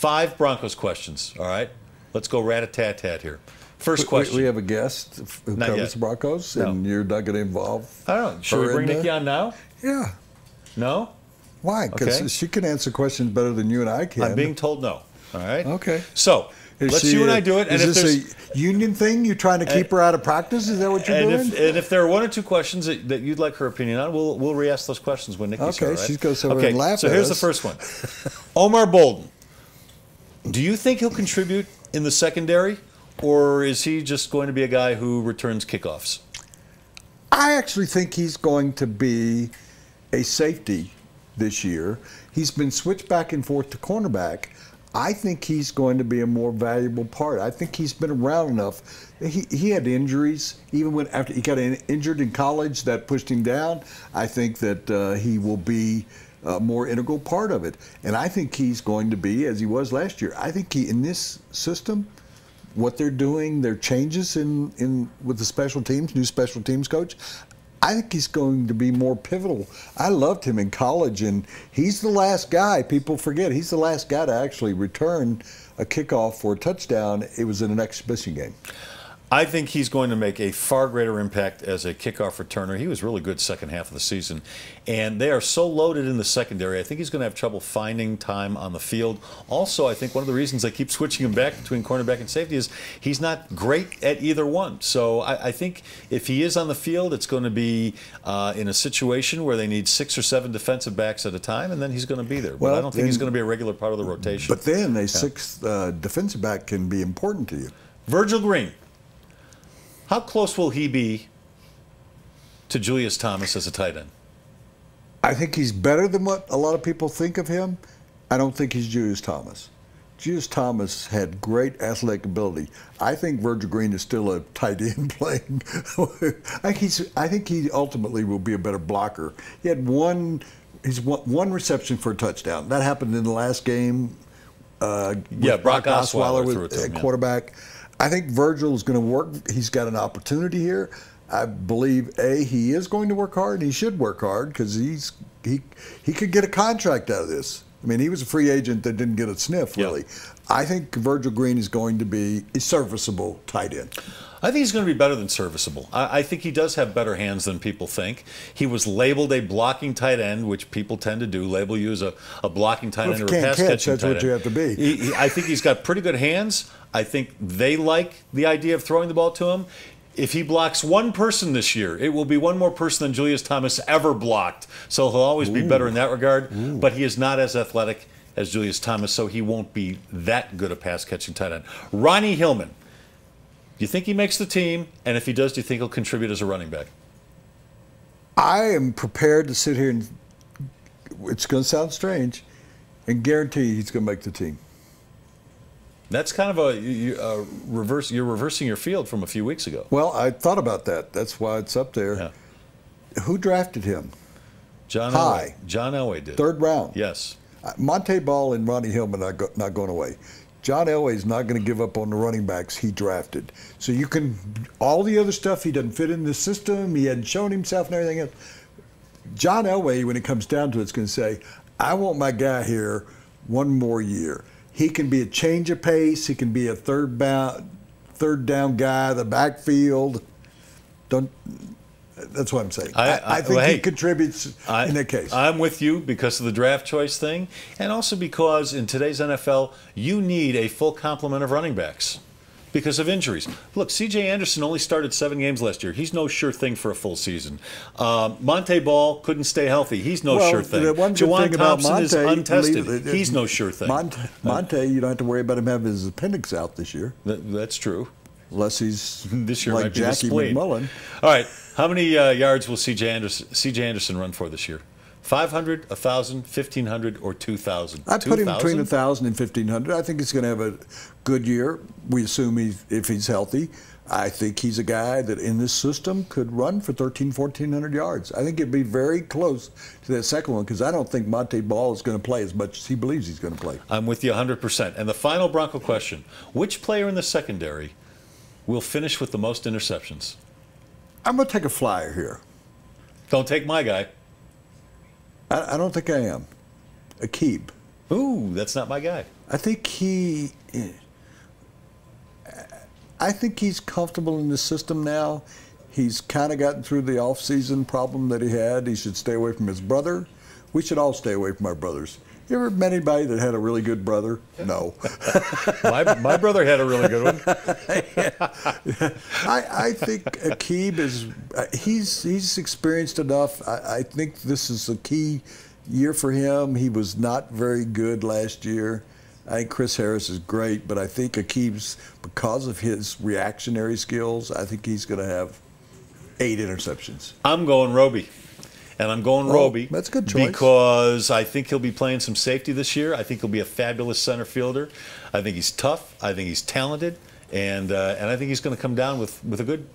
5 Broncos questions, all right? Let's go rat-a-tat-tat here. First question. We have a guest who Not covers yet. the Broncos, No. and you're not going to involve I don't know. Should we her bring in Nikki there? on now? Yeah. No? Why? Because Okay. she can answer questions better than you and I can. I'm being told no, all right? Okay. So, let's you and I do it. And Is if this there's a union thing? You're trying to keep her out of practice? Is that what you're doing? And if there are 1 or 2 questions that you'd like her opinion on, we'll re-ask those questions when Nikki's here. Okay, Right? she's going to sit over and laugh so at here's us. the first one. Omar Bolden. Do you think he'll contribute in the secondary, or is he just going to be a guy who returns kickoffs? I actually think he's going to be a safety this year. He's been switched back and forth to cornerback. I think he's going to be a more valuable part. I think he's been around enough. He had injuries, even when after he got injured in college, that pushed him down. I think that he will be a more integral part of it. And I think he's going to be, as he was last year, I think in this system, what they're doing, their changes with the special teams, new special teams coach, I think he's going to be more pivotal. I loved him in college, and he's the last guy, people forget, he's the last guy to actually return a kickoff for a touchdown. It was in an exhibition game. I think he's going to make a far greater impact as a kickoff returner. He was really good second half of the season. And they are so loaded in the secondary, I think he's going to have trouble finding time on the field. Also, I think one of the reasons they keep switching him back between cornerback and safety is he's not great at either one. So I think if he is on the field, it's going to be in a situation where they need 6 or 7 defensive backs at a time, and then he's going to be there. But I don't think he's going to be a regular part of the rotation. But then a 6th defensive back can be important to you. Virgil Green. How close will he be to Julius Thomas as a tight end? I think he's better than what a lot of people think of him. I don't think he's Julius Thomas. Julius Thomas had great athletic ability. I think Virgil Green is still a tight end playing. I think he ultimately will be a better blocker. He had one reception for a touchdown. That happened in the last game. Brock Osweiler was quarterback. I think Virgil is going to work. He's got an opportunity here. I believe he is going to work hard, and he should work hard because he could get a contract out of this. I mean, he was a free agent that didn't get a sniff, really. I think Virgil Green is going to be a serviceable tight end. I think he's going to be better than serviceable. I think he does have better hands than people think. He was labeled a blocking tight end, which people tend to do, label you as a blocking tight end or a pass-catching tight end. That's what you have to be. I think he's got pretty good hands. I think they like the idea of throwing the ball to him. If he blocks one person this year, it will be one more person than Julius Thomas ever blocked. So he'll always be better in that regard. But he is not as athletic as Julius Thomas, so he won't be that good a pass-catching tight end. Ronnie Hillman. Do you think he makes the team? And if he does, do you think he'll contribute as a running back? I am prepared to sit here and, it's going to sound strange, and guarantee he's going to make the team. That's kind of a reverse. You're reversing your field from a few weeks ago. Well, I thought about that. That's why it's up there. Yeah. Who drafted him? John Elway. John Elway did. 3rd round. Yes. Monte Ball and Ronnie Hillman are not going away. John Elway is not going to give up on the running backs he drafted. So you can, all the other stuff, he doesn't fit in the system, he hadn't shown himself and everything else. John Elway, when it comes down to it, is going to say, I want my guy here one more year. He can be a change of pace. He can be a third down guy, the backfield. That's what I'm saying. I think he contributes in that case. I'm with you because of the draft choice thing, and also because in today's NFL, you need a full complement of running backs because of injuries. Look, C.J. Anderson only started 7 games last year. He's no sure thing for a full season. Monte Ball couldn't stay healthy. He's no sure thing. Jawan Thompson is untested. He's no sure thing. Monte, you don't have to worry about him having his appendix out this year. That's true. Unless he's this year like might be Jackie McMullen. All right. How many yards will C.J. Anderson run for this year? 500, 1,000, 1,500, or 2,000? I put him between 1,000 and 1,500. I think he's going to have a good year. We assume if he's healthy. I think he's a guy that in this system could run for 1,300, 1,400 yards. I think it'd be very close to that second one because I don't think Monte Ball is going to play as much as he believes he's going to play. I'm with you 100%. And the final Bronco question, which player in the secondary will finish with the most interceptions? I'm going to take a flyer here. Don't take my guy. I don't think I am. Akib. Ooh, that's not my guy. I think he's comfortable in the system now. He's kind of gotten through the off-season problem that he had. He should stay away from his brother. We should all stay away from our brothers. You ever met anybody that had a really good brother? No. my brother had a really good one. I think Aqib he's experienced enough. I think this is a key year for him. He was not very good last year. I think Chris Harris is great, but I think Aqib's, because of his reactionary skills, I think he's going to have 8 interceptions. I'm going Roby. And I'm going Roby. That's a good choice. Because I think he'll be playing some safety this year. I think he'll be a fabulous center fielder. I think he's tough. I think he's talented. And I think he's going to come down with a good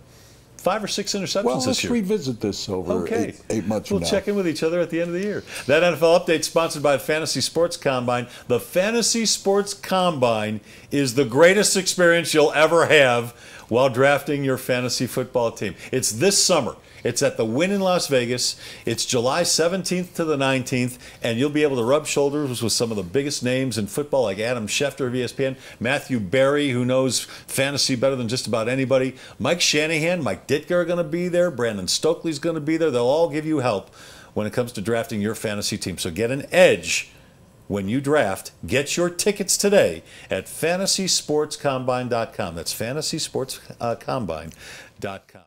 5 or 6 interceptions well, this year. Let's revisit this over eight months from now. We'll check in with each other at the end of the year. That NFL update sponsored by the Fantasy Sports Combine. The Fantasy Sports Combine is the greatest experience you'll ever have while drafting your fantasy football team. It's this summer. It's at the Wynn in Las Vegas. It's July 17th to the 19th, and you'll be able to rub shoulders with some of the biggest names in football, like Adam Schefter of ESPN, Matthew Berry, who knows fantasy better than just about anybody, Mike Shanahan, Mike Ditka are going to be there, Brandon Stokely's going to be there. They'll all give you help when it comes to drafting your fantasy team. So get an edge when you draft. Get your tickets today at fantasysportscombine.com. That's fantasysportscombine.com.